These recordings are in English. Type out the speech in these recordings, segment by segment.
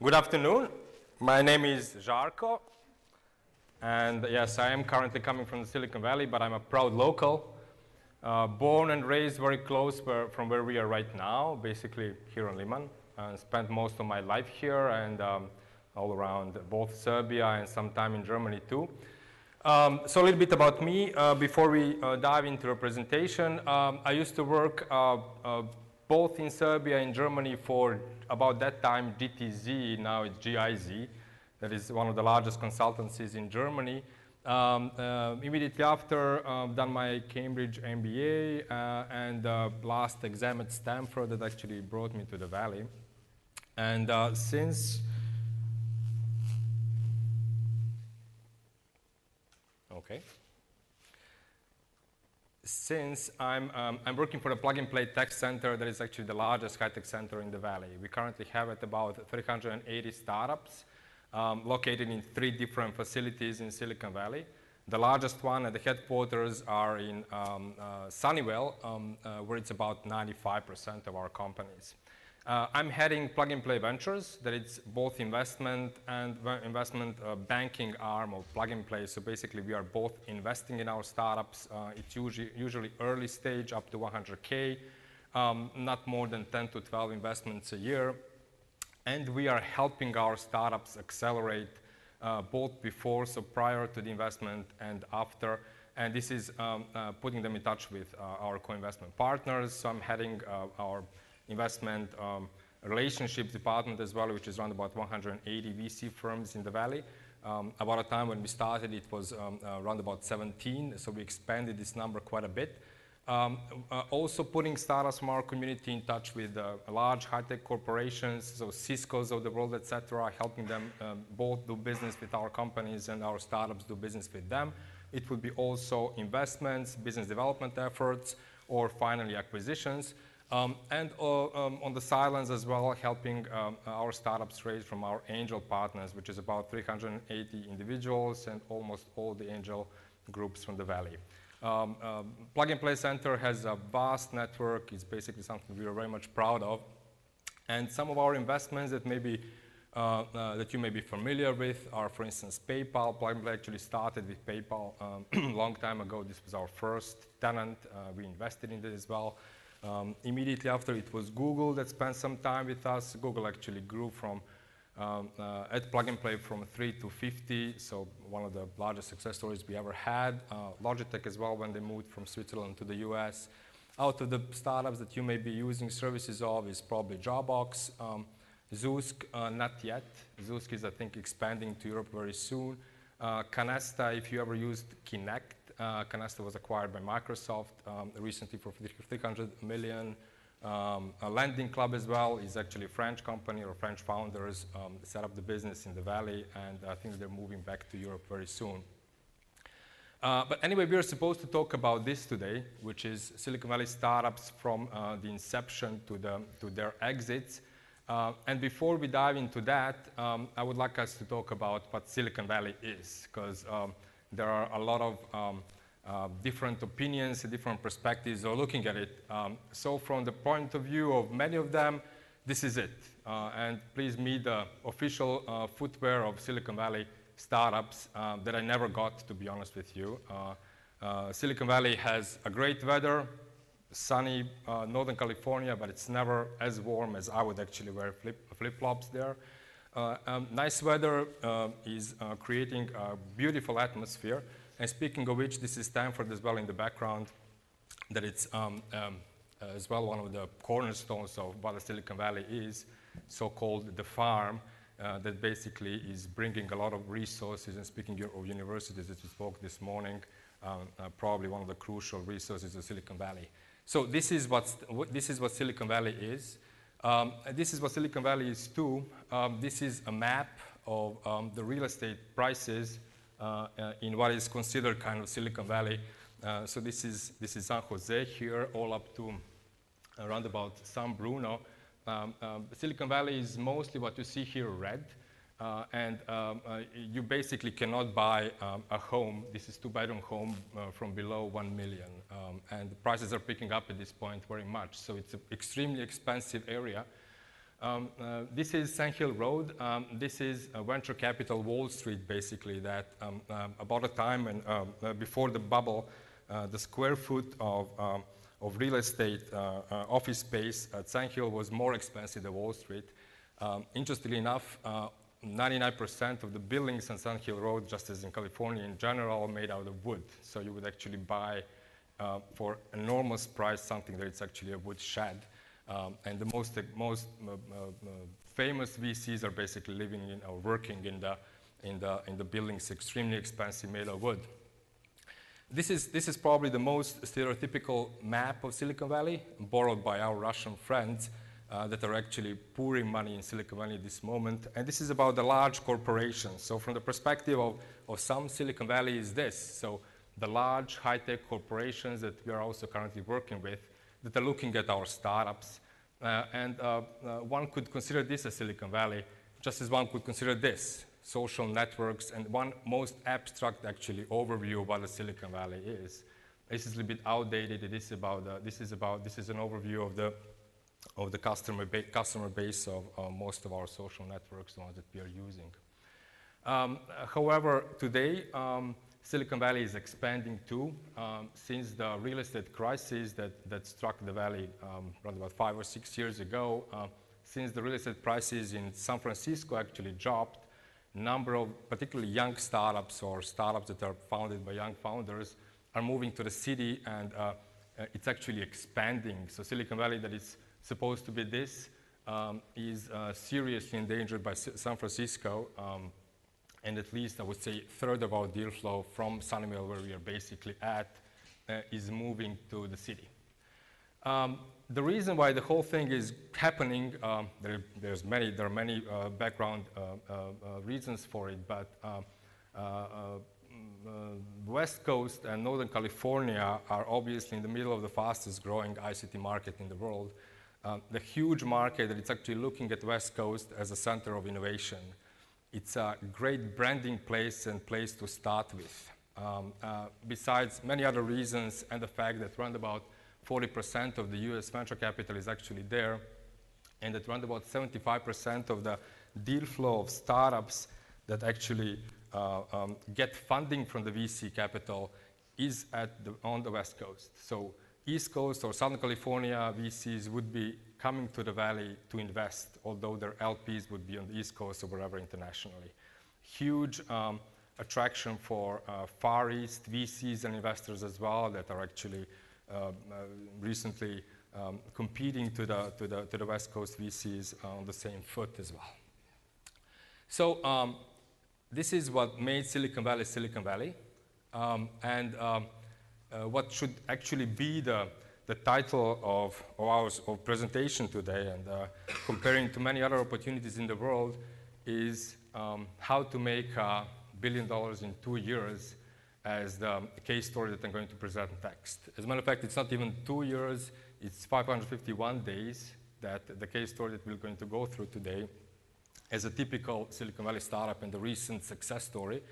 Good afternoon. My name is Zarko, and yes, I am currently coming from the Silicon Valley, but I'm a proud local. Born and raised very close from where we are right now, basically here in Liman. Spent most of my life here and all around both Serbia and some time in Germany too. So a little bit about me before we dive into the presentation. I used to work both in Serbia and Germany for about that time GTZ, now it's GIZ. That is one of the largest consultancies in Germany. Immediately after, done my Cambridge MBA and last exam at Stanford that actually brought me to the Valley. And since I'm working for the plug-and-play tech center that is actually the largest high-tech center in the Valley. We currently have at about 380 startups located in 3 different facilities in Silicon Valley. The largest one at the headquarters are in Sunnyvale, where it's about 95% of our companies. I'm heading Plug-and-Play Ventures, that it's both investment and investment banking arm of Plug-and-Play. So basically, we are both investing in our startups. It's usually early stage up to 100K, not more than 10 to 12 investments a year. And we are helping our startups accelerate both before, so prior to the investment and after. And this is putting them in touch with our co-investment partners. So I'm heading our investment relationships department as well, which is around about 180 VC firms in the Valley. About a time when we started, it was around about 17, so we expanded this number quite a bit. Also putting startups from our community in touch with large high-tech corporations, so Cisco's of the world, etc., helping them both do business with our companies and our startups do business with them. It would be also investments, business development efforts, or finally acquisitions. And on the sidelines as well, helping our startups raise from our angel partners, which is about 380 individuals and almost all the angel groups from the Valley. Plug-and-Play Center has a vast network. It's basically something we are very much proud of. And some of our investments that that you may be familiar with are, for instance, PayPal. Plug-and-Play actually started with PayPal a long time ago. This was our first tenant. We invested in it as well. Immediately after, it was Google that spent some time with us. Google actually grew from at Plug-and-Play from 3 to 50, so one of the largest success stories we ever had. Logitech as well, when they moved from Switzerland to the US. Out of the startups that you may be using services of is probably Dropbox. Zoosk, not yet. Zoosk is, I think, expanding to Europe very soon. Canesta, if you ever used Kinect, Canesta was acquired by Microsoft recently for 300 million. Lending Club as well is actually a French company or French founders set up the business in the Valley, and I think they're moving back to Europe very soon. But anyway, we are supposed to talk about this today, which is Silicon Valley startups from the inception to their exits. And before we dive into that, I would like us to talk about what Silicon Valley is, because there are a lot of different opinions, different perspectives of looking at it. So from the point of view of many of them, this is it. And please meet the official footwear of Silicon Valley startups that I never got, to be honest with you. Silicon Valley has a great weather, sunny Northern California, but it's never as warm as I would actually wear flip-flops there. Nice weather is creating a beautiful atmosphere. And speaking of which, this is Stanford as well in the background, that it's as well one of the cornerstones of what the Silicon Valley is, so-called the farm, that basically is bringing a lot of resources. And speaking of universities that we spoke this morning, probably one of the crucial resources of Silicon Valley. So this is what Silicon Valley is. This is what Silicon Valley is too. This is a map of the real estate prices in what is considered kind of Silicon Valley. So this is San Jose here, all up to around about San Bruno. Silicon Valley is mostly what you see here red. And you basically cannot buy a home. This is two-bedroom home from below 1 million. And the prices are picking up at this point very much. So it's an extremely expensive area. This is Sand Hill Road. This is venture capital Wall Street, basically, that about a time when, before the bubble, the square foot of real estate office space at Sand Hill was more expensive than Wall Street. Interestingly enough, 99% of the buildings on Sand Hill Road, just as in California in general, are made out of wood. So you would actually buy for enormous price something that it's actually a wood shed. And the most famous VCs are basically living in or working in the buildings extremely expensive made of wood. This is probably the most stereotypical map of Silicon Valley, borrowed by our Russian friends that are actually pouring money in Silicon Valley at this moment. And this is about the large corporations. So from the perspective of some, Silicon Valley is this. So the large high-tech corporations that we are also currently working with that are looking at our startups. One could consider this as Silicon Valley, just as one could consider this, social networks, and one most abstract, actually, overview of what the Silicon Valley is. This is a little bit outdated. This is an overview of the customer base of most of our social networks, the ones that we are using. However, today, Silicon Valley is expanding too. Since the real estate crisis that struck the valley around about 5 or 6 years ago, since the real estate prices in San Francisco actually dropped, number of particularly young startups or startups that are founded by young founders are moving to the city, and it's actually expanding. So Silicon Valley, that is supposed to be this, is seriously endangered by San Francisco. And at least, I would say, a third of our deal flow from Sunnyvale, where we are basically at, is moving to the city. The reason why the whole thing is happening, there are many background reasons for it, but West Coast and Northern California are obviously in the middle of the fastest growing ICT market in the world. The huge market that it's actually looking at West Coast as a center of innovation. It's a great branding place and place to start with. Besides many other reasons and the fact that around about 40% of the US venture capital is actually there, and that around about 75% of the deal flow of startups that actually get funding from the VC capital is on the West Coast. So East Coast or Southern California VCs would be coming to the Valley to invest, although their LPs would be on the East Coast or wherever internationally. Huge attraction for Far East VCs and investors as well that are actually recently competing to the West Coast VCs on the same foot as well. So this is what made Silicon Valley Silicon Valley. What should actually be the title of our presentation today, and comparing to many other opportunities in the world, is how to make $1 billion in 2 years as the case story that I'm going to present next. As a matter of fact, it's not even 2 years, it's 551 days that the case story that we're going to go through today as a typical Silicon Valley startup and the recent success story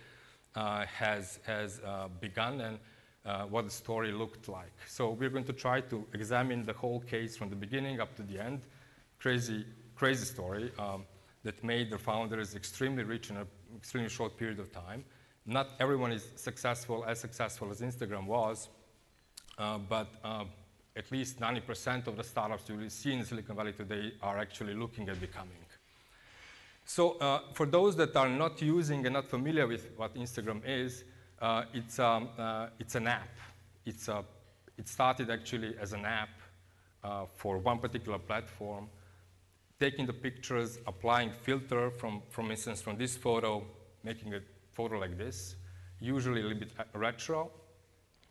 has begun, and what the story looked like. So we're going to try to examine the whole case from the beginning up to the end. Crazy story that made the founders extremely rich in an extremely short period of time. Not everyone is successful as Instagram was, but at least 90% of the startups you will see in Silicon Valley today are actually looking at becoming. So for those that are not using and not familiar with what Instagram is, it's an app. It started actually as an app for one particular platform, taking the pictures, applying filter from instance, from this photo, making a photo like this, usually a little bit retro.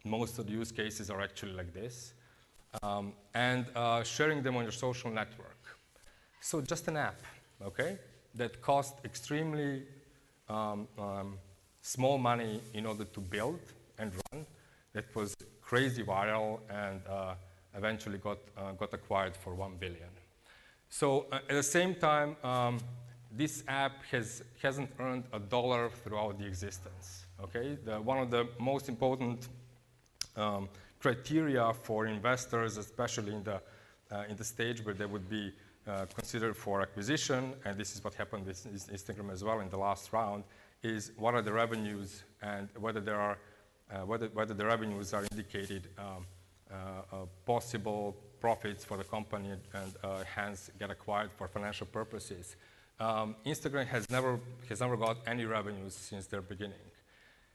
Most of the use cases are actually like this, and sharing them on your social network. So just an app, okay, that cost extremely small money in order to build and run. That was crazy viral and eventually got acquired for $1 billion. So at the same time, this app hasn't earned a dollar throughout the existence. Okay, one of the most important criteria for investors, especially in the stage where they would be considered for acquisition, and this is what happened with Instagram as well in the last round, is what are the revenues and whether there are whether the revenues are indicated possible profits for the company and hence get acquired for financial purposes. Instagram has never got any revenues since their beginning.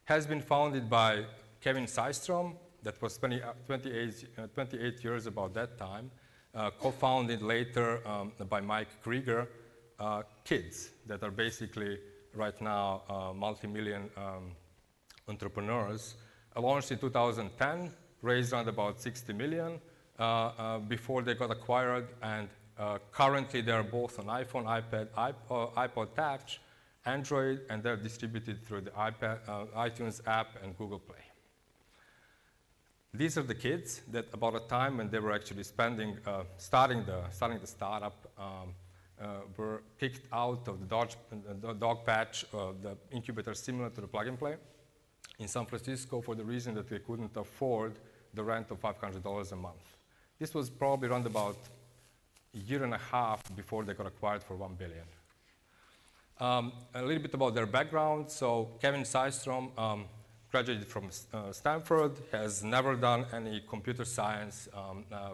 Has been founded by Kevin Systrom, that was 28 years about that time, co-founded later by Mike Krieger, kids that are basically right now multi-million entrepreneurs. Launched in 2010, raised around about 60 million before they got acquired, and currently they're both on iPhone, iPad, iPod Touch, Android, and they're distributed through the iTunes app and Google Play. These are the kids that about a time when they were actually starting the startup, were kicked out of the dog patch, the incubator similar to the plug and play in San Francisco for the reason that they couldn't afford the rent of $500 a month. This was probably around about a year and a half before they got acquired for $1 billion. A little bit about their background. So Kevin Systrom graduated from Stanford, has never done any computer science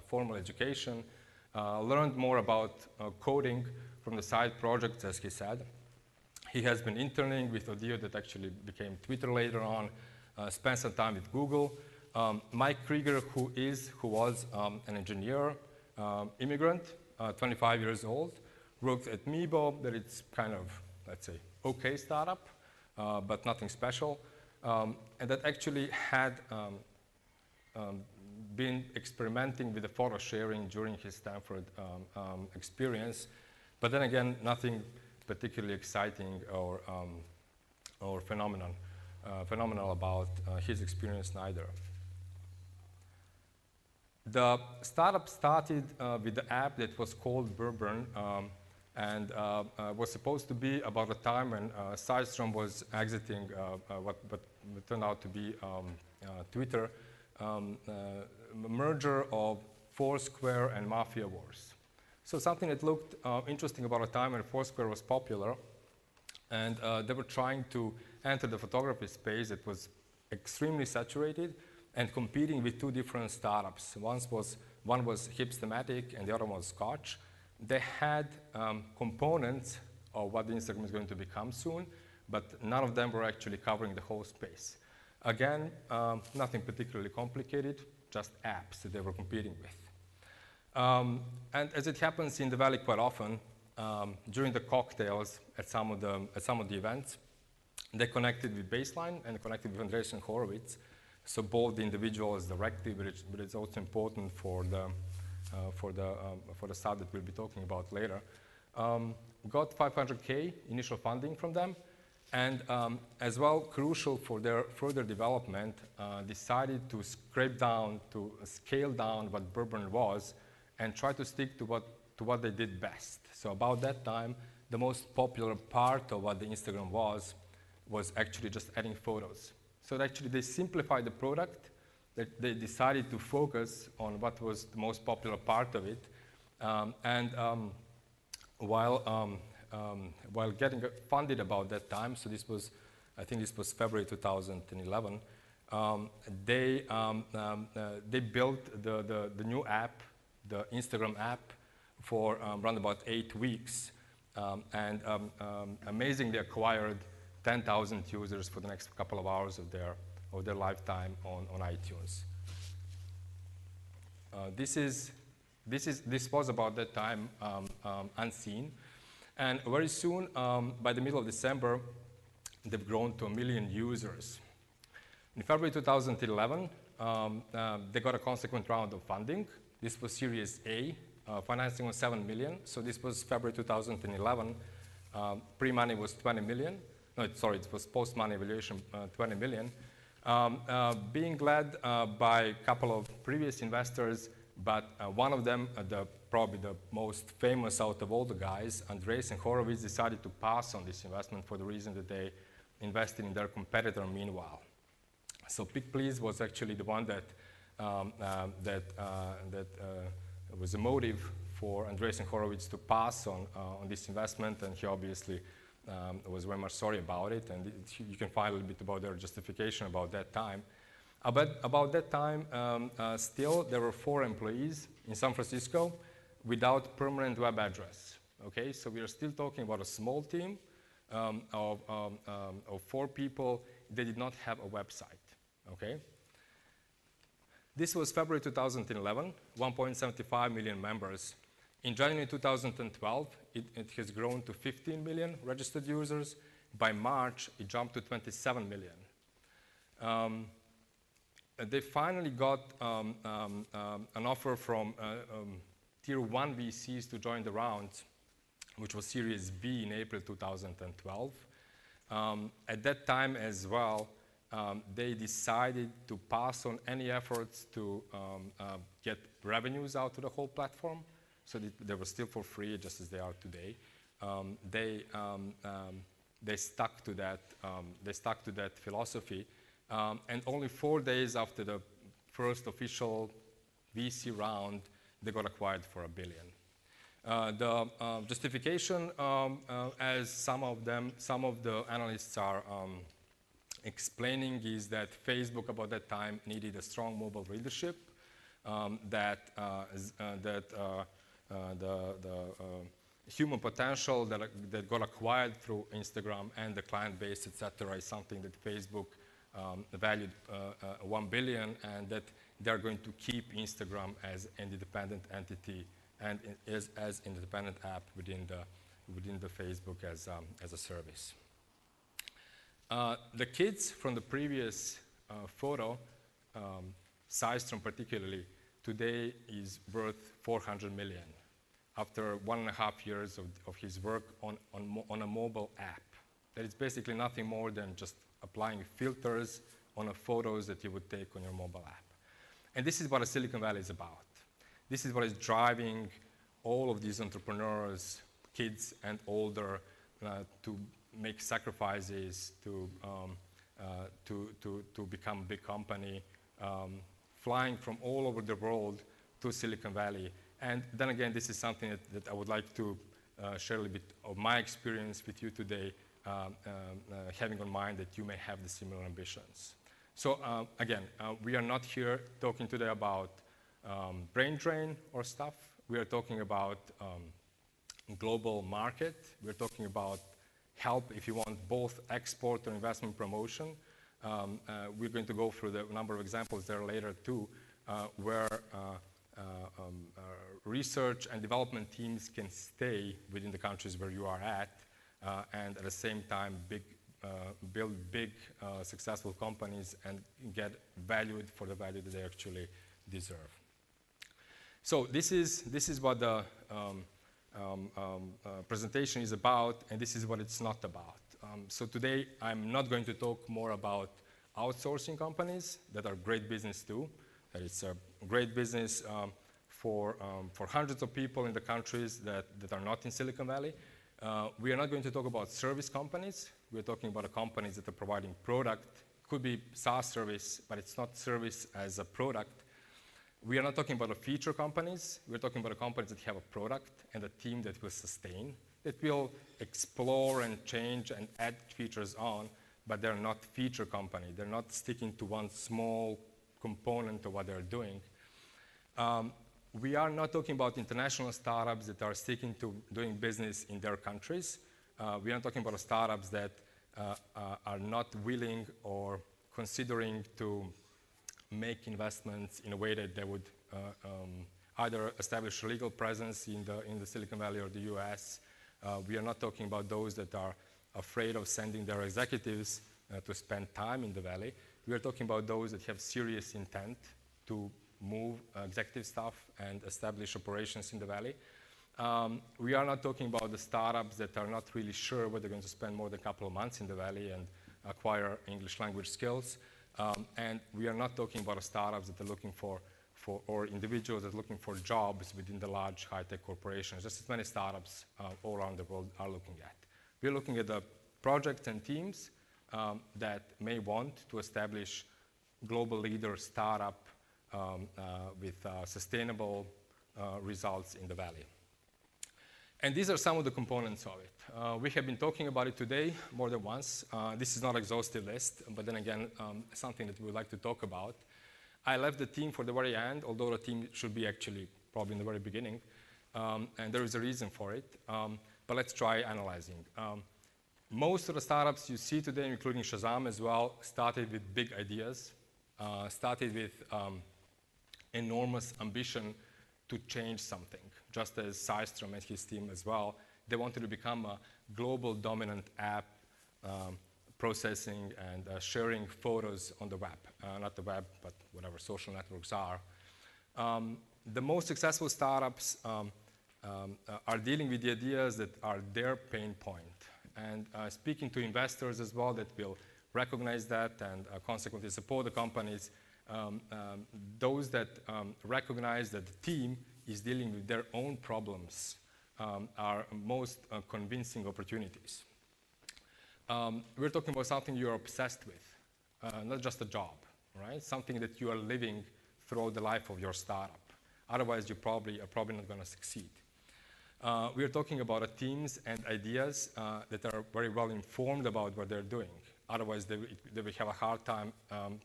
formal education, learned more about coding from the side projects, as he said. He has been interning with Odeo that actually became Twitter later on, spent some time with Google. Mike Krieger, who was an engineer, immigrant, 25 years old, worked at Meebo, that it's kind of, let's say, okay startup, but nothing special. And that actually had been experimenting with the photo sharing during his Stanford experience, but then again, nothing particularly exciting or phenomenal about his experience neither. The startup started with the app that was called Bourbon, and was supposed to be about a time when Systrom was exiting what turned out to be Twitter, merger of Foursquare and Mafia Wars. So something that looked interesting about a time when Foursquare was popular, and they were trying to enter the photography space that was extremely saturated and competing with two different startups. One was Hipstamatic and the other one was Scotch. They had components of what Instagram is going to become soon, but none of them were actually covering the whole space. Again, nothing particularly complicated, just apps that they were competing with. And as it happens in the Valley quite often, during the cocktails at some of the events, they connected with Baseline and connected with Andreessen Horowitz. So both the individuals directly, but it's also important for the stuff that we'll be talking about later. Got 500K initial funding from them, and as well, crucial for their further development, decided to scale down what Bourbon was and try to stick to what they did best. So about that time, the most popular part of what the Instagram was actually just adding photos. So actually they simplified the product, that they decided to focus on what was the most popular part of it. While getting funded about that time, so this was, I think this was February 2011, they built the new app, the Instagram app, for around about 8 weeks. Amazingly acquired 10,000 users for the next couple of hours of their lifetime on iTunes. This was about that time unseen, and very soon, by the middle of December, they've grown to 1 million users. In February 2011, they got a consequent round of funding. This was Series A, financing was 7 million. So this was February 2011. Pre-money was 20 million. No, sorry, it was post-money valuation, 20 million. Being led by a couple of previous investors, but one of them, probably the most famous out of all the guys, Andreessen Horowitz, decided to pass on this investment for the reason that they invested in their competitor meanwhile. So Pick Please was actually the one that was a motive for Andreessen Horowitz to pass on this investment, and he obviously was very much sorry about it, and you can find a little bit about their justification about that time. But about that time, still there were 4 employees in San Francisco without permanent web address. Okay, so we are still talking about a small team of 4 people. They did not have a website. Okay. This was February 2011, 1.75 million members. In January 2012, it has grown to 15 million registered users. By March, it jumped to 27 million. They finally got an offer from Tier 1 VCs to join the round, which was Series B in April 2012. At that time as well, they decided to pass on any efforts to get revenues out to the whole platform, so they were still for free, just as they are today. They stuck to that. They stuck to that philosophy, and only 4 days after the first official VC round, they got acquired for $1 billion. The justification, as some of the analysts are explaining, is that Facebook about that time needed a strong mobile leadership, that the human potential that got acquired through Instagram and the client base, etc., is something that Facebook valued $1 billion, and that they're going to keep Instagram as an independent entity and as an independent app within the Facebook as a service. The kids from the previous photo, Systrom particularly, today is worth $400 million after 1.5 years of his work on a mobile app. That is basically nothing more than just applying filters on the photos that you would take on your mobile app. And this is what a Silicon Valley is about. This is what is driving all of these entrepreneurs, kids and older, to make sacrifices to become a big company, flying from all over the world to Silicon Valley. And then again, this is something that I would like to share a little bit of my experience with you today, having in mind that you may have the similar ambitions. So again, we are not here talking today about brain drain or stuff. We are talking about global market. We're talking about help if you want both export or investment promotion. We're going to go through the number of examples there later too, where research and development teams can stay within the countries where you are at, and at the same time build big successful companies and get valued for the value that they actually deserve. So this is what the presentation is about, and this is what it's not about. So today I'm not going to talk more about outsourcing companies that are great business too. That it's a great business for hundreds of people in the countries that are not in Silicon Valley. We are not going to talk about service companies. We're talking about companies that are providing product. Could be SaaS service, but it's not service as a product. We are not talking about feature companies. We're talking about companies that have a product and a team that will sustain, that will explore and change and add features on, but they're not feature company. They're not sticking to one small component of what they're doing. We are not talking about international startups that are sticking to doing business in their countries. We are not talking about startups that are not willing or considering to make investments in a way that they would either establish a legal presence in the Silicon Valley or the US. We are not talking about those that are afraid of sending their executives to spend time in the Valley. We are talking about those that have serious intent to move executive staff and establish operations in the Valley. We are not talking about the startups that are not really sure whether they're going to spend more than a couple of months in the Valley and acquire English language skills. And we are not talking about startups that are looking for or individuals that are looking for jobs within the large high-tech corporations, just as many startups all around the world are looking at. We're looking at the projects and teams that may want to establish global leader startup with sustainable results in the valley. And these are some of the components of it. We have been talking about it today more than once. This is not an exhaustive list, but then again, something that we would like to talk about. I left the team for the very end, although the team should be actually probably in the very beginning. And there is a reason for it. But let's try analyzing. Most of the startups you see today, including Shazam as well, started with big ideas, started with enormous ambition to change something, just as Systrom and his team as well. They wanted to become a global dominant app processing and sharing photos on the web. Not the web, but whatever social networks are. The most successful startups are dealing with the ideas that are their pain point. And speaking to investors as well that will recognize that and consequently support the companies, those that recognize that the team is dealing with their own problems are most convincing opportunities. We're talking about something you're obsessed with, not just a job, right? Something that you are living throughout the life of your startup. Otherwise, you are probably not going to succeed. We are talking about teams and ideas that are very well informed about what they're doing. Otherwise, they will have a hard time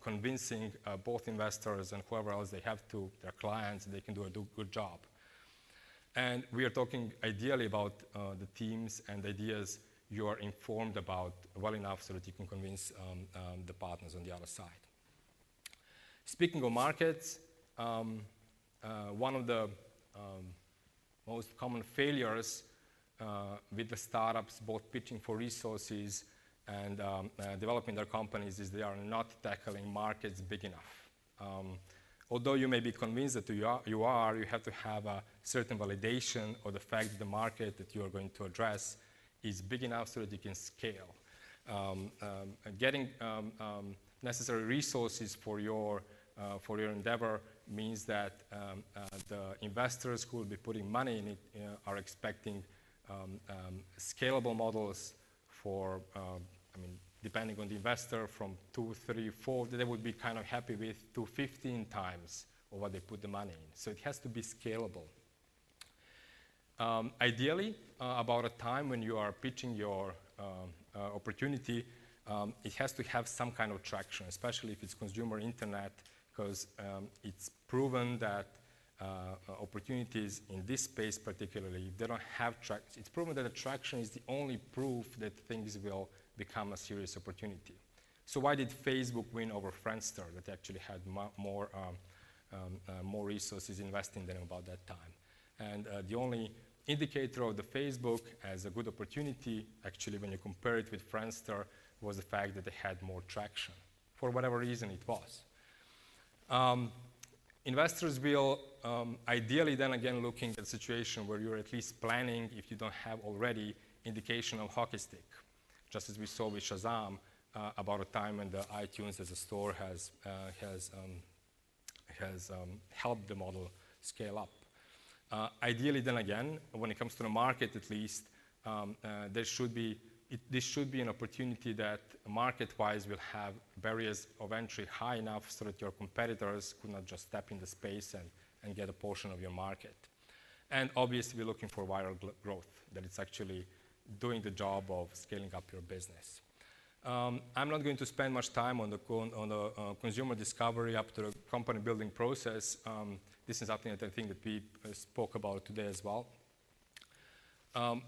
convincing both investors and whoever else they have to, their clients, they can do a good job. And we are talking ideally about the teams and ideas you are informed about well enough so that you can convince the partners on the other side. Speaking of markets, one of the most common failures with the startups, both pitching for resources and developing their companies, is they are not tackling markets big enough. Although you may be convinced that you have to have a certain validation of the fact that the market that you are going to address is big enough so that you can scale. Getting necessary resources for your endeavor means that the investors who will be putting money in it are expecting scalable models for, depending on the investor, from 2, 3, 4, they would be kind of happy with, to 15 times of what they put the money in. So it has to be scalable. Ideally, about a time when you are pitching your opportunity, it has to have some kind of traction, especially if it's consumer internet, because it's proven that opportunities in this space particularly, they don't have traction. It's proven that attraction is the only proof that things will become a serious opportunity. So why did Facebook win over Friendster that actually had more resources investing in them about that time? And the only indicator of the Facebook as a good opportunity, actually when you compare it with Friendster, was the fact that they had more traction, for whatever reason it was. Investors will ideally then again looking at a situation where you're at least planning, if you don't have already, indication of hockey stick. Just as we saw with Shazam, about a time when the iTunes as a store has helped the model scale up. Ideally then again, when it comes to the market at least, this should be an opportunity that market-wise will have barriers of entry high enough so that your competitors could not just step in the space and get a portion of your market. And obviously, we're looking for viral growth, that it's actually doing the job of scaling up your business. I'm not going to spend much time on the consumer discovery up to the company building process. This is something that I think that we spoke about today as well.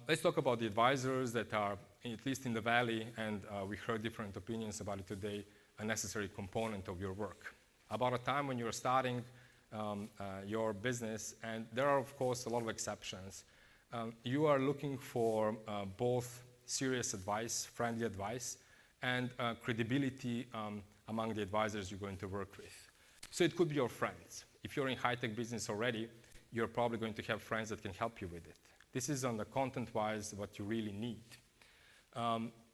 Let's talk about the advisors that are, at least in the Valley, and we heard different opinions about it today, a necessary component of your work. About a time when you're starting your business, and there are, of course, a lot of exceptions, you are looking for both serious advice, friendly advice, and credibility among the advisors you're going to work with. So it could be your friends. If you're in high-tech business already, you're probably going to have friends that can help you with it. This is on the content-wise what you really need.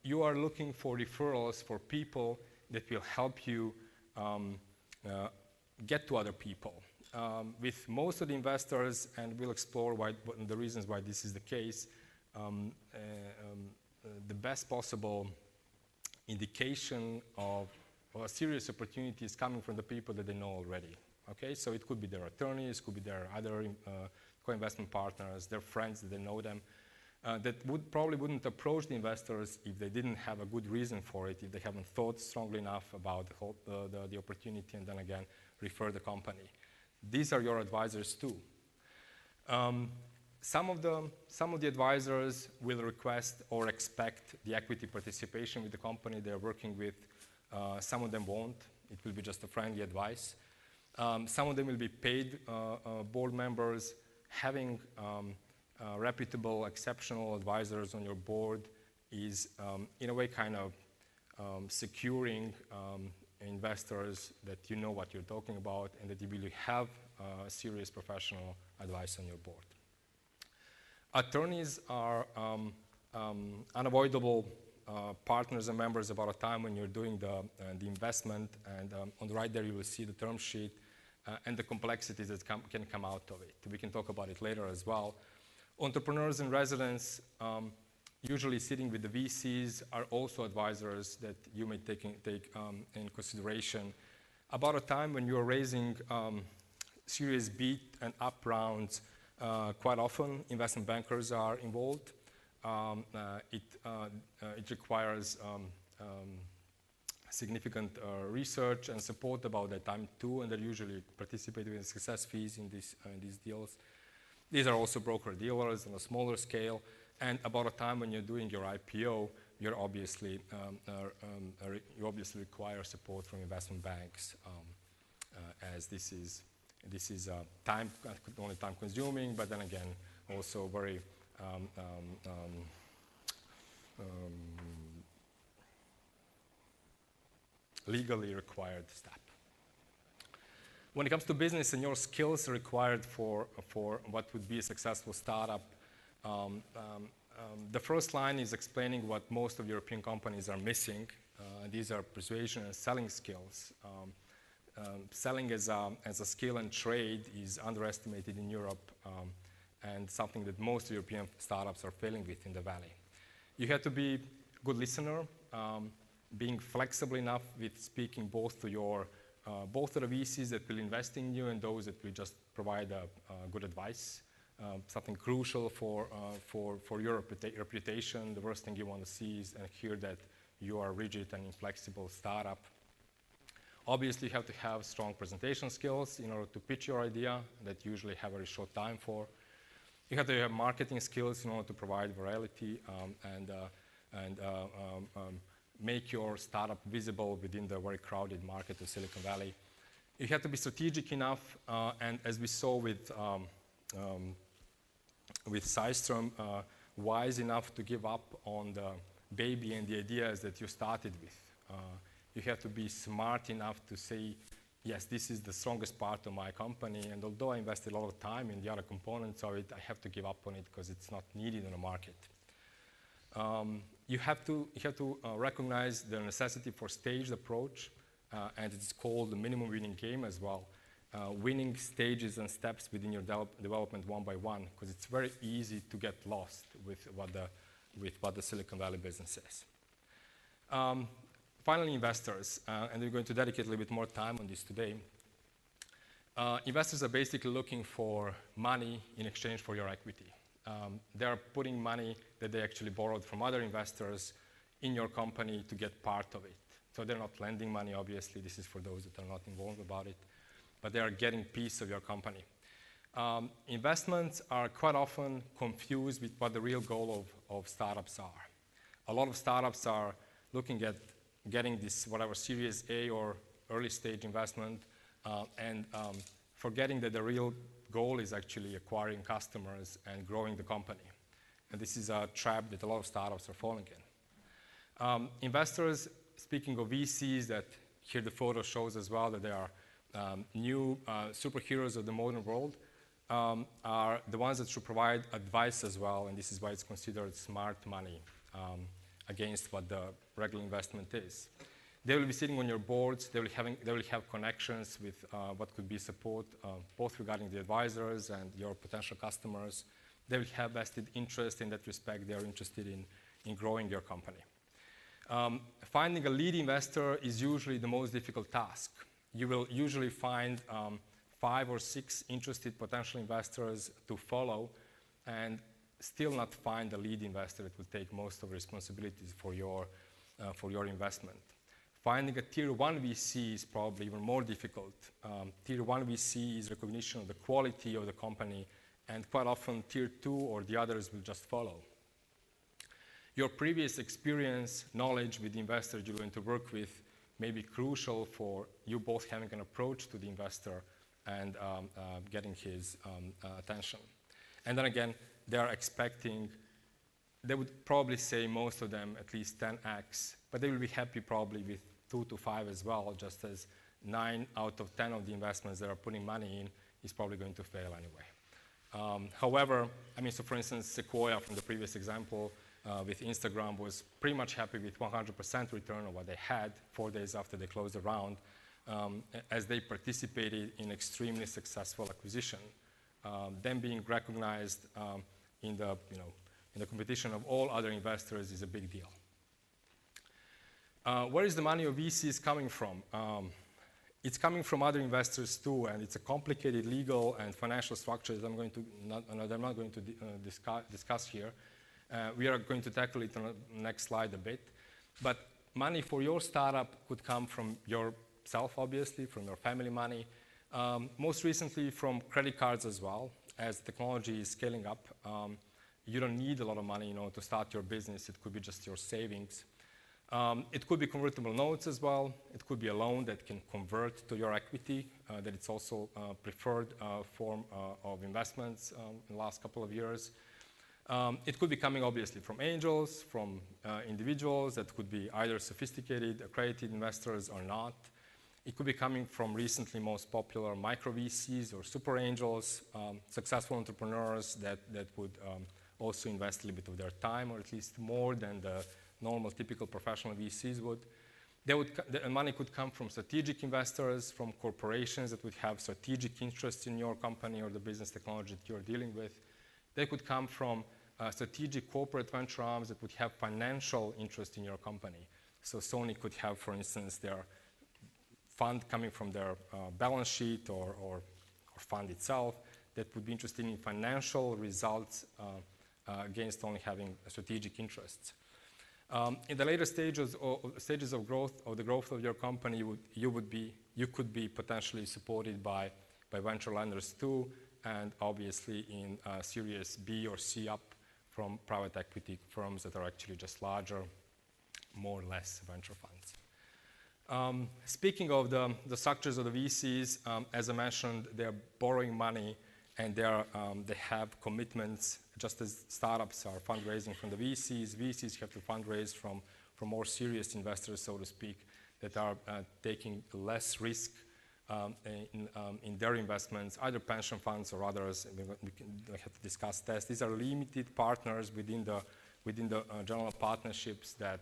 You are looking for referrals for people that will help you get to other people. With most of the investors, and we'll explore the reasons why this is the case, the best possible indication of a serious opportunity is coming from the people that they know already. Okay, so it could be their attorneys, could be their other co-investment partners, their friends that they know them, that probably wouldn't approach the investors if they didn't have a good reason for it, if they haven't thought strongly enough about the opportunity, and then again refer the company. These are your advisors too. Some of the advisors will request or expect the equity participation with the company they're working with. Some of them won't. It will be just a friendly advice. Some of them will be paid board members. Having reputable, exceptional advisors on your board is, in a way, kind of securing investors that you know what you're talking about and that you really have serious professional advice on your board. Attorneys are unavoidable partners and members about a time when you're doing the investment, and on the right there you will see the term sheet and the complexities that can come out of it. We can talk about it later as well. Entrepreneurs in residence, usually sitting with the VCs, are also advisors that you may take in consideration. About a time when you're raising Series B and up rounds, quite often investment bankers are involved. It requires significant research and support about that time too, and they're usually participating in success fees in these deals. These are also broker-dealers on a smaller scale, and about a time when you're doing your IPO, you obviously require support from investment banks, as this is not only time-consuming, but then again also very legally required step. When it comes to business and your skills required for what would be a successful startup, the first line is explaining what most of European companies are missing. These are persuasion and selling skills. Selling as a skill and trade is underestimated in Europe, and something that most European startups are failing with in the Valley. You have to be a good listener, being flexible enough with speaking both to the VCs that will invest in you and those that will just provide good advice. Something crucial for your reputation. The worst thing you want to see is and hear that you are a rigid and inflexible startup. Obviously, you have to have strong presentation skills in order to pitch your idea that you usually have a very short time for. You have to have marketing skills in order to provide virality and make your startup visible within the very crowded market of Silicon Valley. You have to be strategic enough, and as we saw with Systrom, wise enough to give up on the baby and the ideas that you started with. You have to be smart enough to say, yes, this is the strongest part of my company, and although I invested a lot of time in the other components of it, I have to give up on it because it's not needed in the market. You have to recognize the necessity for staged approach, and it's called the minimum winning game as well. Winning stages and steps within your development one by one, because it's very easy to get lost with what the Silicon Valley business is. Finally, investors, and we're going to dedicate a little bit more time on this today. Investors are basically looking for money in exchange for your equity. They are putting money that they actually borrowed from other investors in your company to get part of it. So they're not lending money, obviously. This is for those that are not involved about it. But they are getting a piece of your company. Investments are quite often confused with what the real goal of startups are. A lot of startups are looking at getting this whatever Series A or early stage investment and forgetting that the real goal is actually acquiring customers and growing the company. And this is a trap that a lot of startups are falling in. Investors, speaking of VCs, that here the photo shows as well that they are new superheroes of the modern world, are the ones that should provide advice as well, and this is why it's considered smart money against what the regular investment is. They will be sitting on your boards. They will have connections with what could be support, both regarding the advisors and your potential customers. They will have vested interest in that respect. They are interested in growing your company. Finding a lead investor is usually the most difficult task. You will usually find 5 or 6 interested potential investors to follow and still not find a lead investor that will take most of the responsibilities for your investment. Finding a tier 1 VC is probably even more difficult. Tier 1 VC is recognition of the quality of the company, and quite often tier 2 or the others will just follow. Your previous experience, knowledge with the investors you're going to work with may be crucial for you both having an approach to the investor and getting his attention. And then again, they are expecting, they would probably say most of them at least 10x, but they will be happy probably with 2 to 5 as well, just as 9 out of 10 of the investments that are putting money in is probably going to fail anyway. However, I mean, so for instance, Sequoia from the previous example with Instagram was pretty much happy with 100% return of what they had 4 days after they closed the round, as they participated in extremely successful acquisition. Them being recognized in the competition of all other investors is a big deal. Where is the money of VCs coming from? It's coming from other investors too, and it's a complicated legal and financial structure that I'm not going to discuss here. We are going to tackle it on the next slide a bit. But money for your startup could come from yourself, obviously, from your family money. Most recently from credit cards as well. As technology is scaling up, you don't need a lot of money to start your business. It could be just your savings. It could be convertible notes as well. It could be a loan that can convert to your equity, that it's also preferred form of investments in the last couple of years. It could be coming obviously from angels, from individuals that could be either sophisticated, accredited investors or not. It could be coming from recently most popular micro VCs or super angels, successful entrepreneurs that would also invest a little bit of their time, or at least more than the normal typical professional VCs would. The money could come from strategic investors, from corporations that would have strategic interests in your company or the business technology that you're dealing with. They could come from strategic corporate venture arms that would have financial interest in your company. So Sony could have, for instance, their fund coming from their balance sheet or fund itself that would be interested in financial results against only having strategic interests. In the later stages of growth, or the growth of your company, you could be potentially supported by venture lenders too, and obviously in Series B or C up from private equity firms that are actually just larger, more or less venture funds. Speaking of the structures of the VCs, as I mentioned, they're borrowing money and they have commitments, just as startups are fundraising from the VCs. VCs have to fundraise from more serious investors, so to speak, that are taking less risk in their investments, either pension funds or others. We have to discuss this. These are limited partners within the general partnerships that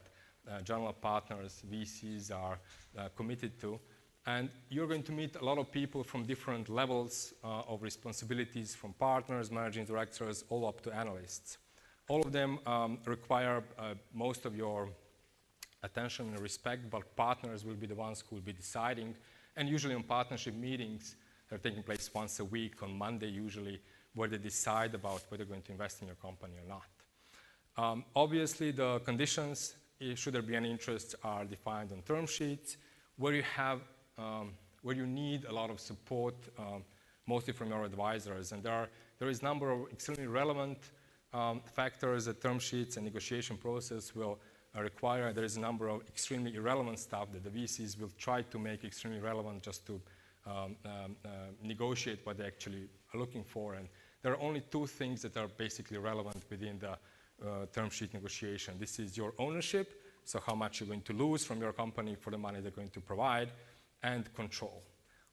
general partners, VCs, are committed to. And you're going to meet a lot of people from different levels of responsibilities, from partners, managing directors, all up to analysts. All of them require most of your attention and respect, but partners will be the ones who will be deciding. And usually on partnership meetings, they're taking place once a week, on Monday usually, where they decide about whether they're going to invest in your company or not. Obviously, the conditions, should there be any interest, are defined on term sheets, where you need a lot of support, mostly from your advisors. And there is a number of extremely relevant factors that term sheets and negotiation process will require. There is a number of extremely irrelevant stuff that the VCs will try to make extremely relevant just to negotiate what they actually are looking for. And there are only 2 things that are basically relevant within the term sheet negotiation. This is your ownership, so how much you're going to lose from your company for the money they're going to provide, and control.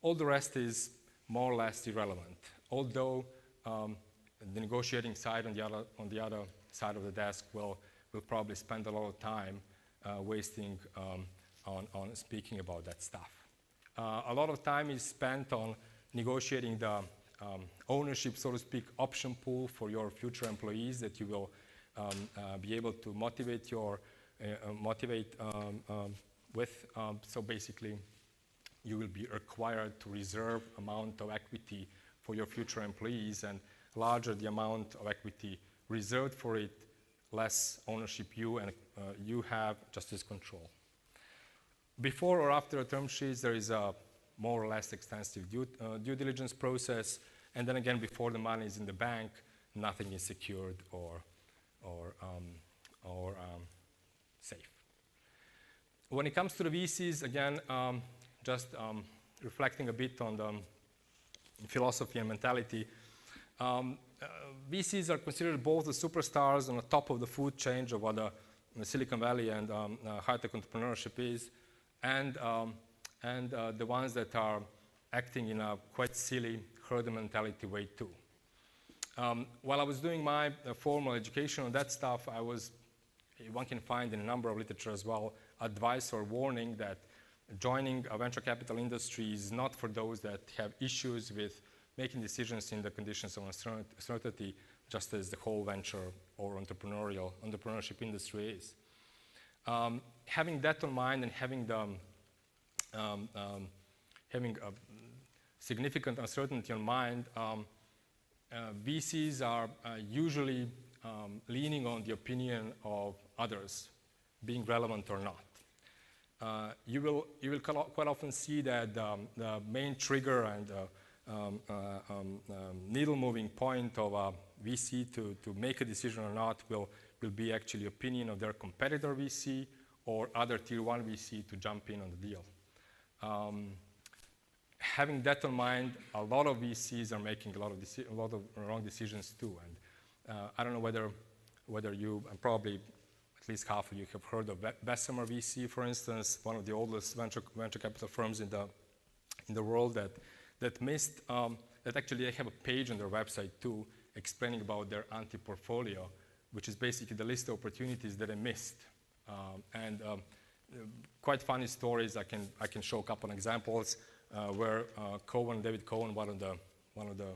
All the rest is more or less irrelevant, although the negotiating side on the other side of the desk will probably spend a lot of time wasting on speaking about that stuff. A lot of time is spent on negotiating the ownership, so to speak, option pool for your future employees that you will be able to motivate with. So basically, you will be required to reserve amount of equity for your future employees, and larger the amount of equity reserved for it, less ownership you have, just as control. Before or after a term sheet, there is a more or less extensive due diligence process, and then again, before the money is in the bank, nothing is secured or safe. When it comes to the VCs, again, just reflecting a bit on the philosophy and mentality, VCs are considered both the superstars on the top of the food chain of what the Silicon Valley and high-tech entrepreneurship is, and the ones that are acting in a quite silly herd mentality way too. While I was doing my formal education on that stuff, one can find in a number of literature as well, advice or warning that joining a venture capital industry is not for those that have issues with making decisions in the conditions of uncertainty, just as the whole venture or entrepreneurship industry is. Having that in mind and having a significant uncertainty in mind, VCs are usually leaning on the opinion of others, being relevant or not. You will quite often see that the main trigger and needle-moving point of a VC to make a decision or not will be actually opinion of their competitor VC or other tier 1 VC to jump in on the deal. Having that in mind, a lot of VCs are making a lot of wrong decisions too. And I don't know whether you, and probably at least half of you, have heard of Bessemer VC, for instance, one of the oldest venture capital firms in the world that missed, that actually they have a page on their website too, explaining about their anti-portfolio, which is basically the list of opportunities that they missed. Quite funny stories. I can show a couple of examples where David Cohen, one of the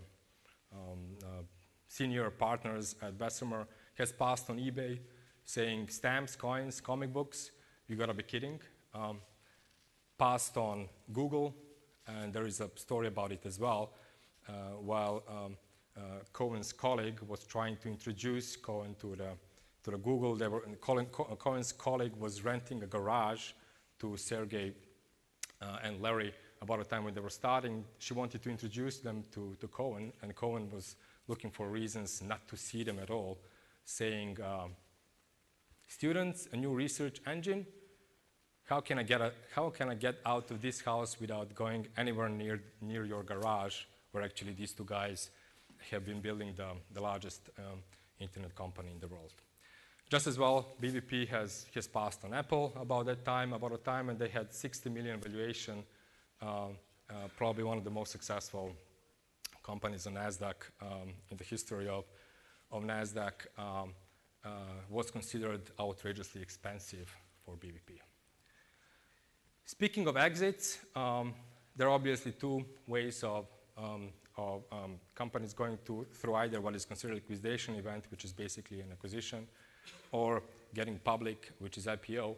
senior partners at Bessemer, has passed on eBay saying stamps, coins, comic books, you gotta be kidding. Passed on Google, and there is a story about it as well, while Cohen's colleague was trying to introduce Cohen to the Google. Cohen's colleague was renting a garage to Sergey and Larry about the time when they were starting. She wanted to introduce them to Cohen, and Cohen was looking for reasons not to see them at all, saying, students, a new research engine, how can I get out of this house without going anywhere near your garage, where actually these two guys have been building the largest internet company in the world. Just as well, BVP has passed on Apple about a time when they had 60 million valuation, probably one of the most successful companies on NASDAQ in the history of NASDAQ, was considered outrageously expensive for BVP. Speaking of exits, there are obviously two ways of companies going through either what is considered a liquidation event, which is basically an acquisition, or getting public, which is IPO.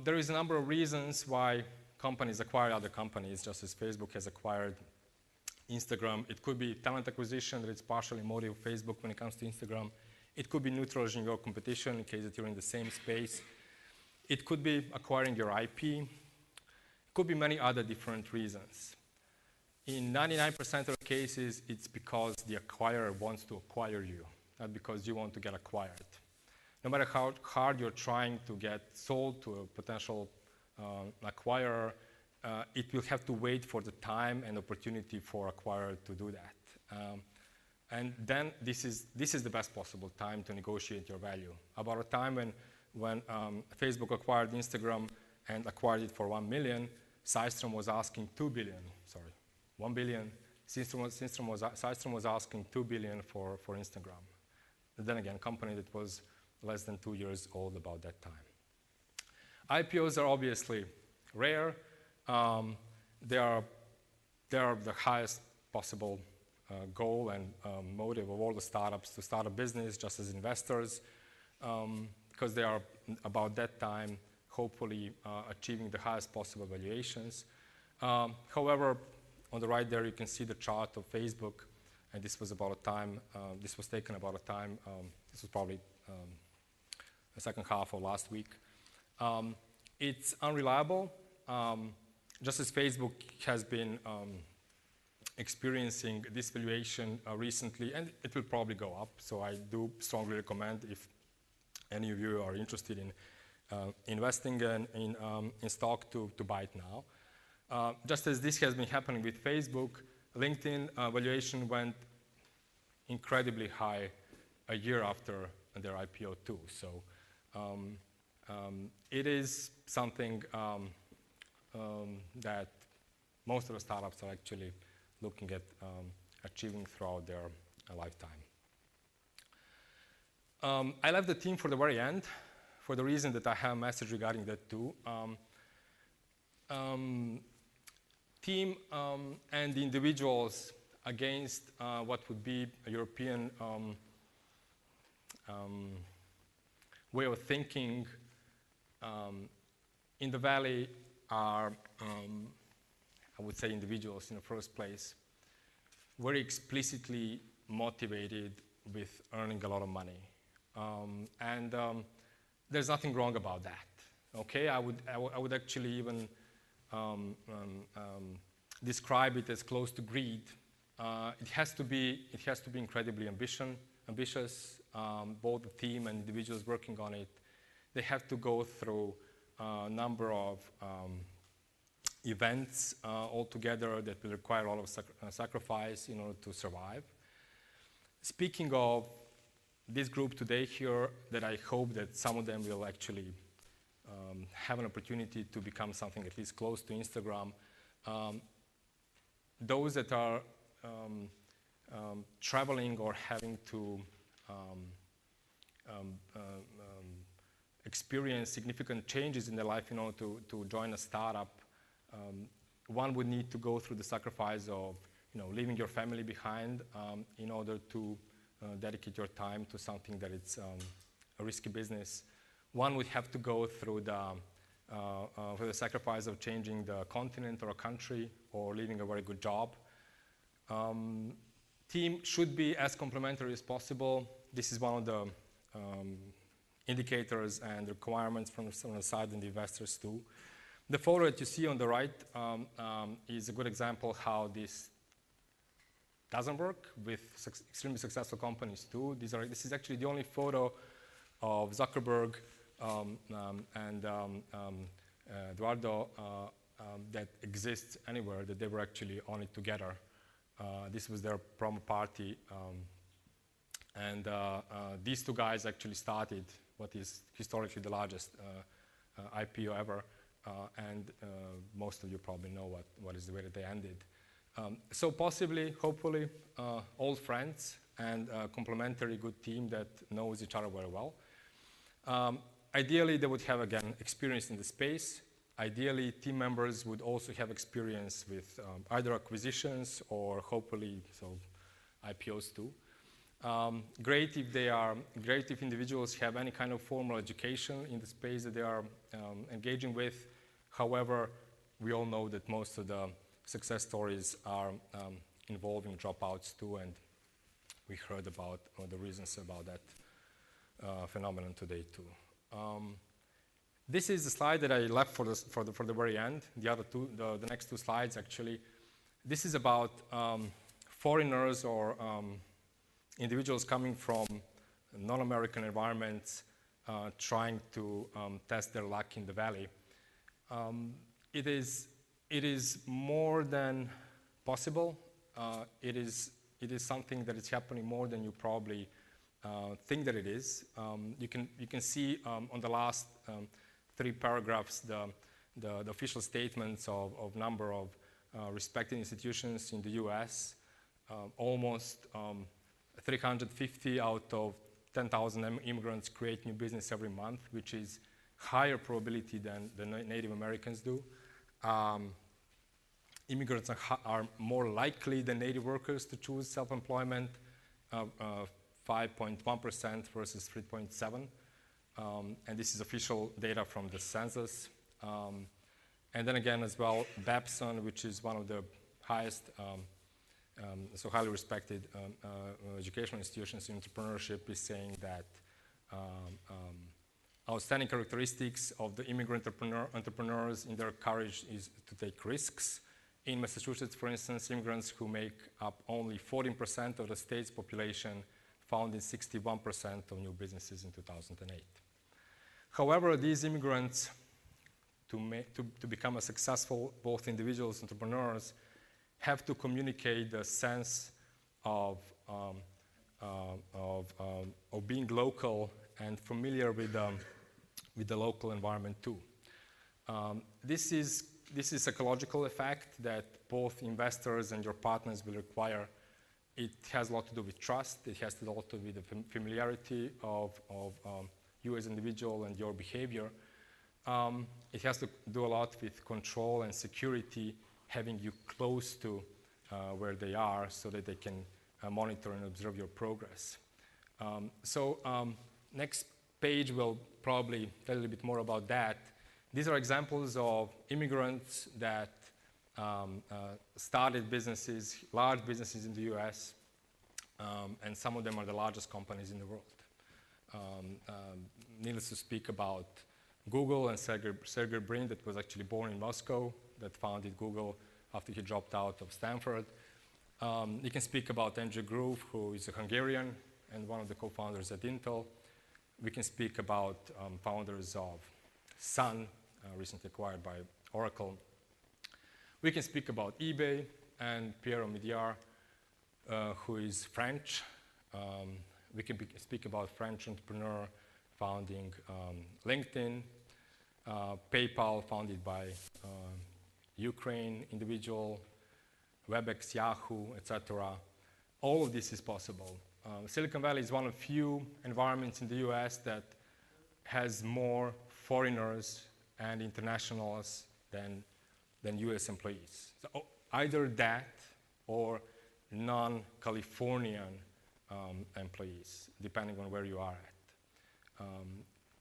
There is a number of reasons why companies acquire other companies, just as Facebook has acquired Instagram. It could be talent acquisition, that it's partially motive of Facebook when it comes to Instagram. It could be neutralizing your competition in case that you're in the same space. It could be acquiring your IP. It could be many other different reasons. In 99% of the cases, it's because the acquirer wants to acquire you, not because you want to get acquired. No matter how hard you're trying to get sold to a potential acquirer, it will have to wait for the time and opportunity for acquirer to do that. And then this is the best possible time to negotiate your value. About a time when Facebook acquired Instagram and acquired it for 1 million, Systrom was asking 2 billion, sorry, 1 billion. Systrom was asking 2 billion for Instagram. And then again, company that was less than 2 years old about that time. IPOs are obviously rare. They are the highest possible goal and motive of all the startups to start a business just as investors, because they are about that time hopefully achieving the highest possible valuations. However, on the right there, you can see the chart of Facebook, and this was about a time, this was taken about a time, this was probably the second half of last week. It's unreliable, just as Facebook has been experiencing this valuation recently, and it will probably go up, so I do strongly recommend, if any of you are interested in investing in stock, to buy it now. Just as this has been happening with Facebook, LinkedIn valuation went incredibly high a year after their IPO too. So it is something that most of the startups are actually looking at achieving throughout their lifetime. I left the team for the very end for the reason that I have a message regarding that too. Team and the individuals against what would be a European way of thinking in the Valley are, I would say, individuals in the first place, very explicitly motivated with earning a lot of money. There's nothing wrong about that. Okay, I would actually even describe it as close to greed. It has to be incredibly ambitious. Both the team and individuals working on it, they have to go through a number of events altogether that will require a lot of sacrifice in order to survive. Speaking of this group today here, that I hope that some of them will actually have an opportunity to become something at least close to Instagram. Those that are traveling or having to experience significant changes in their life in order to join a startup, one would need to go through the sacrifice of leaving your family behind in order to dedicate your time to something that it's a risky business. One would have to go through the sacrifice of changing the continent or a country or leaving a very good job. Team should be as complementary as possible. This is one of the indicators and requirements from the side and the investors too. The photo that you see on the right is a good example how this doesn't work with extremely successful companies too. This is actually the only photo of Zuckerberg and Eduardo that exists anywhere, that they were actually on it together. This was their promo party. These two guys actually started what is historically the largest IPO ever. Most of you probably know what is the way that they ended. So possibly, hopefully, old friends and a complementary good team that knows each other very well. Ideally, they would have, again, experience in the space. Ideally, team members would also have experience with either acquisitions or hopefully IPOs too. Great if individuals have any kind of formal education in the space that they are engaging with. However, we all know that most of the success stories are involving dropouts too, and we heard about the reasons about that phenomenon today too. This is the slide that I left for the very end. The other two, the next two slides actually. This is about foreigners or individuals coming from non-American environments trying to test their luck in the Valley. It is more than possible. It is something that is happening more than you probably think that it is. You can see on the last 3 paragraphs the official statements of number of respected institutions in the U.S. Almost 350 out of 10,000 immigrants create new business every month, which is higher probability than the Native Americans do. Immigrants are more likely than native workers to choose self-employment, 5.1% versus 3.7%. And this is official data from the census. And then again as well, Babson, which is one of the highest, so highly respected educational institutions in entrepreneurship, is saying that outstanding characteristics of the immigrant entrepreneurs in their courage is to take risks. In Massachusetts, for instance, immigrants who make up only 14% of the state's population founded 61% of new businesses in 2008. However, these immigrants, to become a successful both individuals and entrepreneurs, have to communicate the sense of being local and familiar with the local environment too. This is a psychological effect that both investors and your partners will require. It has a lot to do with trust. It has a lot to do with the familiarity of you as an individual and your behavior. It has to do a lot with control and security, having you close to where they are so that they can monitor and observe your progress. Next page will probably tell you a little bit more about that. These are examples of immigrants that started businesses, large businesses in the US, and some of them are the largest companies in the world. Needless to speak about Google and Sergey Brin, that was actually born in Moscow, that founded Google after he dropped out of Stanford. You can speak about Andrew Grove, who is a Hungarian and one of the co-founders at Intel. We can speak about founders of Sun, recently acquired by Oracle. We can speak about eBay and Pierre Omidyar, who is French. We can speak about French entrepreneur founding LinkedIn, PayPal founded by Ukraine individual, WebEx, Yahoo, etc. All of this is possible. Silicon Valley is one of few environments in the US that has more foreigners and internationals than US employees. So either that or non-Californian employees, depending on where you are at.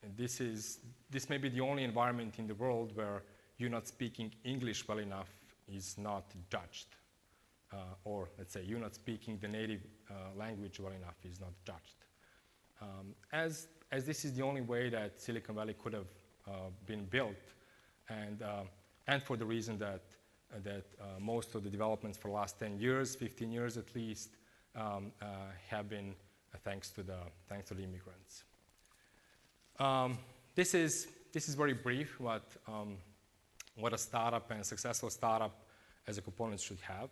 And this may be the only environment in the world where you not speaking English well enough is not judged. Or let's say you not speaking the native language well enough is not judged. As this is the only way that Silicon Valley could have been built, and for the reason that most of the developments for the last 10 years, 15 years at least, have been thanks to the immigrants. This is very brief what a startup and a successful startup as a component should have.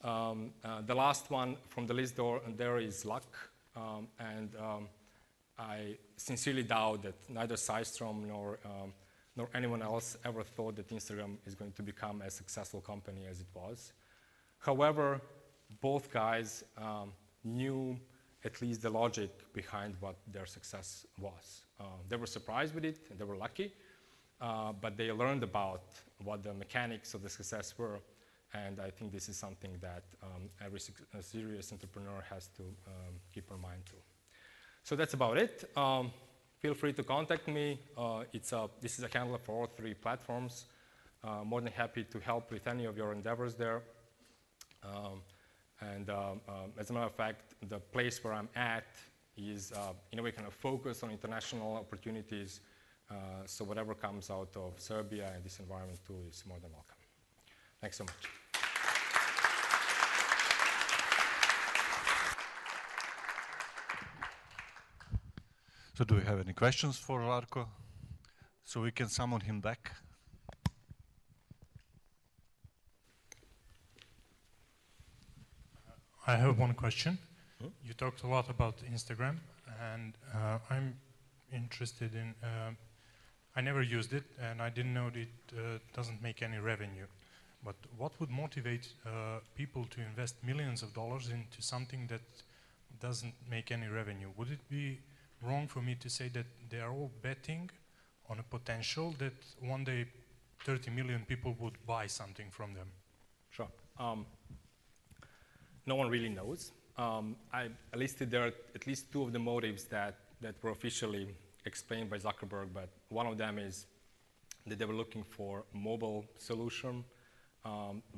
The last one from the list there is luck, and I sincerely doubt that neither Systrom nor anyone else ever thought that Instagram is going to become a successful company as it was. However, both guys knew at least the logic behind what their success was. They were surprised with it, and they were lucky, but they learned about what the mechanics of the success were, and I think this is something that every serious entrepreneur has to keep in mind too. So that's about it. Feel free to contact me. This is a handler for all three platforms. More than happy to help with any of your endeavors there. As a matter of fact, the place where I'm at is in a way kind of focused on international opportunities. So whatever comes out of Serbia and this environment too is more than welcome. Thanks so much. So do we have any questions for Zarko? So we can summon him back. I have one question. You talked a lot about Instagram, and I'm interested in, I never used it, and I didn't know that it doesn't make any revenue. But what would motivate people to invest millions of dollars into something that doesn't make any revenue? Would it be wrong for me to say that they are all betting on a potential that one day 30 million people would buy something from them? Sure. No one really knows. I listed there at least two of the motives that were officially explained by Zuckerberg, but one of them is that they were looking for a mobile solution,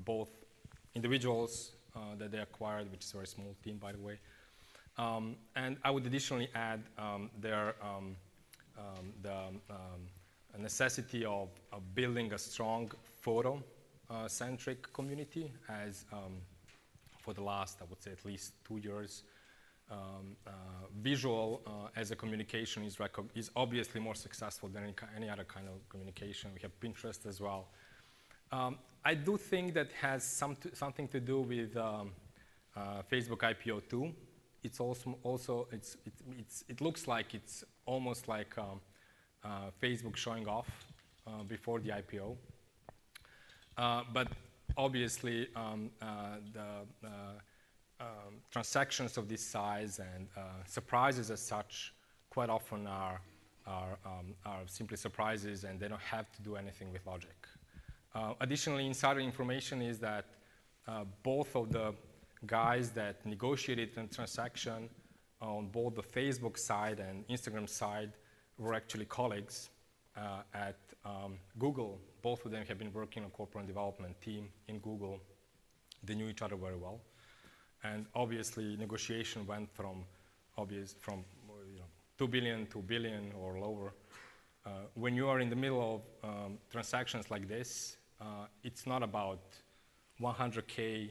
both individuals that they acquired, which is a very small team, by the way. And I would additionally add the necessity of building a strong photo-centric community, as for the last, I would say, at least 2 years, visual as a communication is obviously more successful than any other kind of communication. We have Pinterest as well. I do think that has something to do with Facebook IPO too. It's also it looks like it's almost like Facebook showing off before the IPO. But obviously, transactions of this size and surprises as such quite often are simply surprises, and they don't have to do anything with logic. Additionally, insider information is that both of the guys that negotiated the transaction on both the Facebook side and Instagram side were actually colleagues at Google. Both of them have been working on corporate development team in Google. They knew each other very well. And obviously, negotiation went from 2 billion to 1 billion or lower. When you are in the middle of transactions like this, it's not about 100K,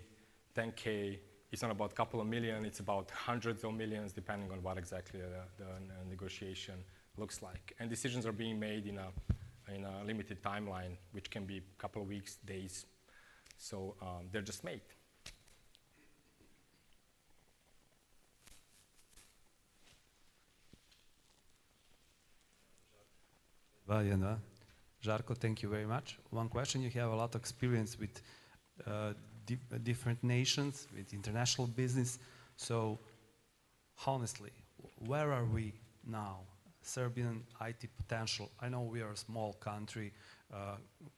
10K. It's not about a couple of million. It's about hundreds of millions, depending on what exactly the negotiation looks like. And decisions are being made in a limited timeline, which can be a couple of weeks, days. So they're just made. Vojvodina. Zarko, thank you very much. One question: you have a lot of experience with different nations, with international business. So, honestly, where are we now? Serbian IT potential. I know we are a small country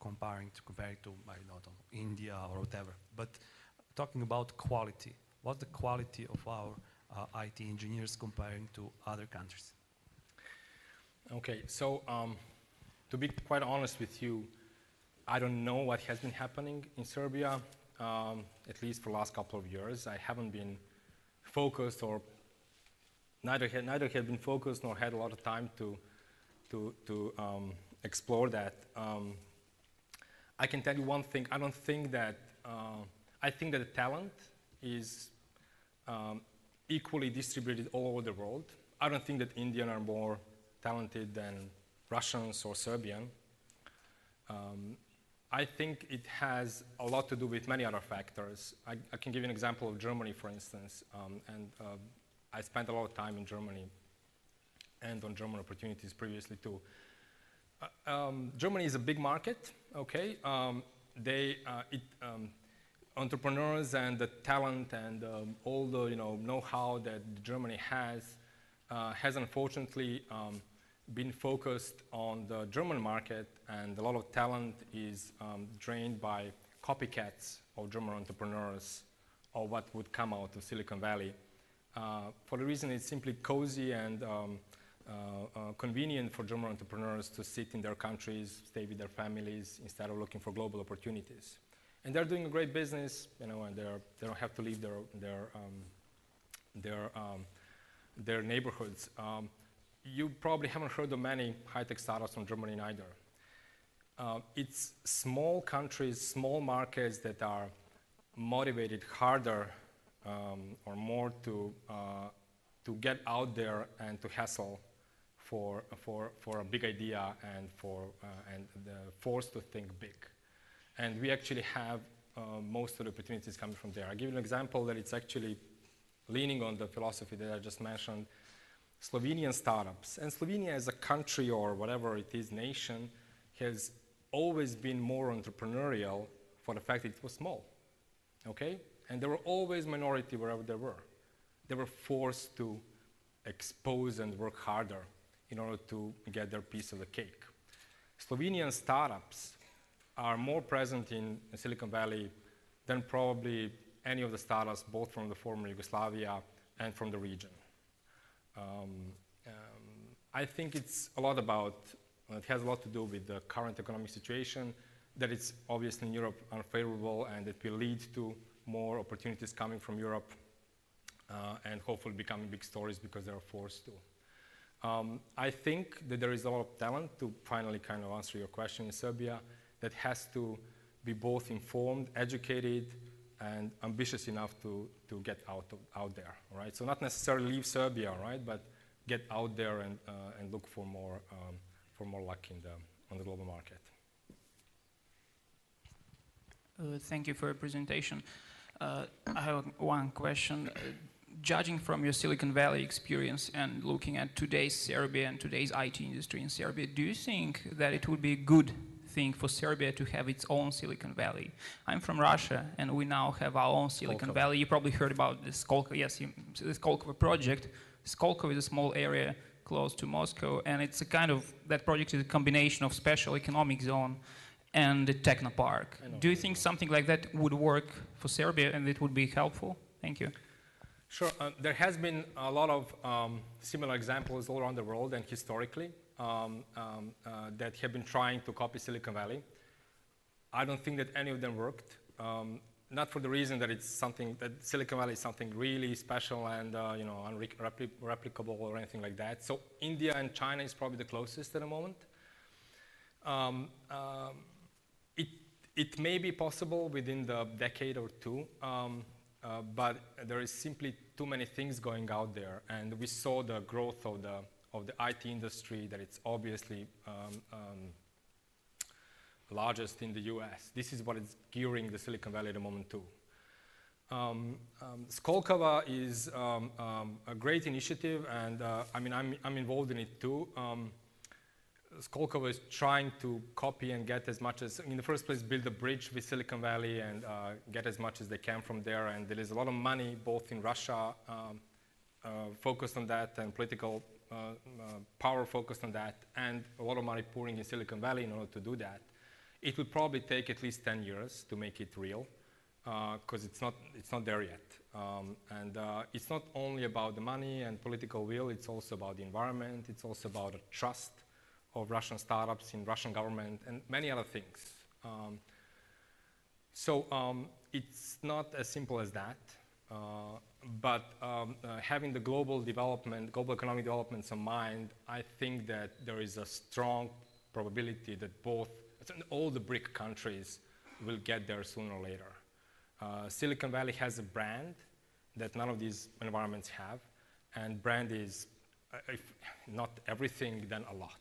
comparing to I don't know, India or whatever. But talking about quality, what's the quality of our IT engineers comparing to other countries? Okay, so to be quite honest with you, I don't know what has been happening in Serbia, at least for the last couple of years. I haven't been focused, or neither had been focused nor had a lot of time to explore that. I can tell you one thing. I don't think that I think that the talent is equally distributed all over the world. I don't think that Indians are more talented than Russians or Serbian. I think it has a lot to do with many other factors. I can give you an example of Germany, for instance, I spent a lot of time in Germany and on German opportunities previously too. Germany is a big market, okay? Entrepreneurs and the talent and all the know-how that Germany has unfortunately been focused on the German market, and a lot of talent is drained by copycats of German entrepreneurs or what would come out of Silicon Valley. For the reason it's simply cozy and convenient for German entrepreneurs to sit in their countries, stay with their families, instead of looking for global opportunities. And they're doing a great business, and they don't have to leave their neighborhoods. You probably haven't heard of many high-tech startups from Germany either. It's small countries, small markets that are motivated harder or more to get out there and to hustle for a big idea and forced to think big. And we actually have most of the opportunities coming from there. I'll give you an example that it's actually leaning on the philosophy that I just mentioned. Slovenian startups, and Slovenia as a country or whatever it is, nation, has always been more entrepreneurial for the fact that it was small, okay? And there were always minority wherever they were. They were forced to expose and work harder in order to get their piece of the cake. Slovenian startups are more present in Silicon Valley than probably any of the startups, both from the former Yugoslavia and from the region. I think it's a lot about It has a lot to do with the current economic situation, that it's obviously in Europe unfavorable, and it will lead to more opportunities coming from Europe and hopefully becoming big stories because they are forced to. I think that there is a lot of talent, to finally kind of answer your question, in Serbia, that has to be both informed, educated, and ambitious enough to get out there, right? So not necessarily leave Serbia, right, but get out there and look for more luck on the global market. Thank you for your presentation. I have one question. Judging from your Silicon Valley experience and looking at today's Serbia and today's IT industry in Serbia, do you think that it would be a good thing for Serbia to have its own Silicon Valley? I'm from Russia, and we now have our own Silicon Valley. You probably heard about the Skolkovo, yes, the Skolkovo project. Skolkovo is a small area close to Moscow, and it's a kind of, that project is a combination of special economic zone and the technopark. Do you think something like that would work for Serbia and it would be helpful? Thank you. Sure. There has been a lot of similar examples all around the world and historically that have been trying to copy Silicon Valley. I don't think that any of them worked. Not for the reason that it's something that Silicon Valley is something really special and replicable or anything like that. So India and China is probably the closest at the moment. It may be possible within the decade or two. But there is simply too many things going out there, and we saw the growth of the IT industry, that it's obviously largest in the US. This is what is gearing the Silicon Valley at the moment too. Skolkovo is a great initiative, and I mean I'm involved in it too. Skolkovo is trying to copy and get as much as, in the first place, build a bridge with Silicon Valley and get as much as they can from there. And there is a lot of money, both in Russia, focused on that, and political power focused on that, and a lot of money pouring in Silicon Valley in order to do that. It would probably take at least 10 years to make it real, because it's not there yet. It's not only about the money and political will, it's also about the environment, it's also about the trust of Russian startups in Russian government and many other things. It's not as simple as that, but having the global development, global economic developments in mind, I think that there is a strong probability that all the BRIC countries will get there sooner or later. Silicon Valley has a brand that none of these environments have, and brand is, if not everything, then a lot.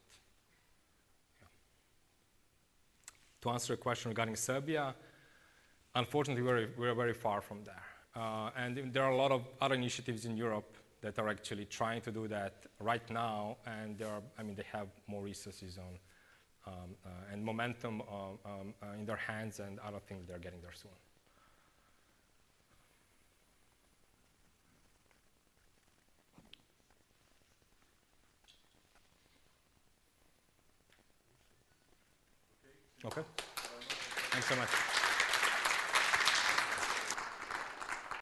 To answer a question regarding Serbia, unfortunately, we're very far from there. And there are a lot of other initiatives in Europe that are actually trying to do that right now, and they have more resources and momentum in their hands, and I don't think they're getting there soon. Okay. Thanks so much.